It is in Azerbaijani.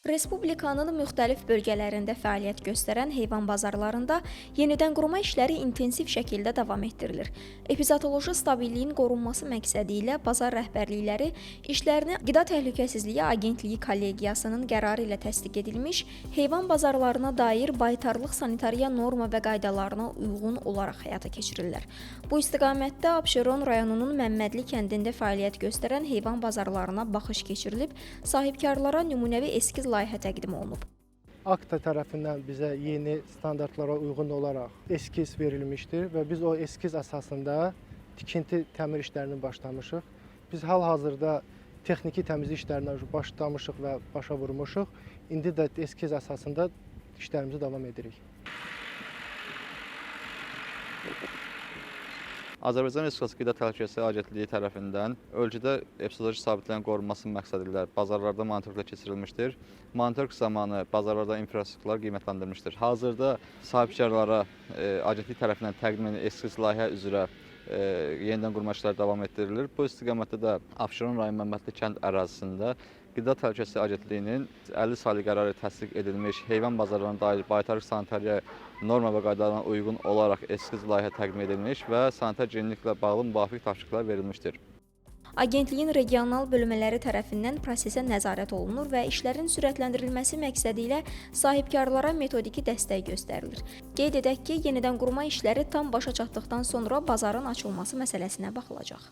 Respublikanın müxtəlif bölgələrində fəaliyyət göstərən heyvan bazarlarında yenidən qurma işləri intensiv şəkildə davam etdirilir. Epizotoloji stabilliyin qorunması məqsədi ilə bazar rəhbərlikləri işlərini Qida Təhlükəsizliyi Agentliyi kollegiyasının qərarı ilə təsdiq edilmiş heyvan bazarlarına dair baytarlıq sanitariya norma və qaydalarına uyğun olaraq həyata keçirirlər. Bu istiqamətdə Abşeron rayonunun Məmmədli kəndində fəaliyyət göstərən heyvan bazarlarına baxış keçirilib, sahibkarlara nümunəvi eskiz layihə təqdim olunub. AKTA tərəfindən bizə yeni standartlara uyğun olaraq eskiz verilmişdir və biz o eskiz əsasında tikinti təmir işlərini başlamışıq. Biz hal-hazırda texniki təmizlik işlərinə başlamışıq və başa vurmuşuq. İndi də eskiz əsasında işlərimizi davam edirik. Azərbaycan Respublikası Qida Təhlükəsizliyi Agentliyi tərəfindən ölkədə epizodoloji sabitliyin qorunması məqsədilə bazarlarda monitorinqlər keçirilmişdir. Monitorinq zamanı bazarlarda infrastrukturlar qiymətləndirilmişdir. Hazırda sahibkarlara agentlik tərəfindən təqdim edilən eskiz layihə üzrə yenidən qurma işləri davam etdirilir. Bu istiqamətdə də Abşeron rayon Məmmədli kənd ərazisində Qida Təhlükəsizliyi Agentliyinin 50 saylı qərarı təsdiq edilmiş heyvan bazarlarına dair baytarlıq sanitariya norma və qaydalarına uyğun olaraq eskiz layihə təqdim edilmiş və sanitar gigiyeniklə bağlı müvafiq tapşırıqlar verilmişdir. Agentliyin regional bölmələri tərəfindən prosesə nəzarət olunur və işlərin sürətləndirilməsi məqsədi ilə sahibkarlara metodiki dəstək göstərilir. Qeyd edək ki, yenidən qurma işləri tam başa çatdıqdan sonra bazarın açılması məsələsinə baxılacaq.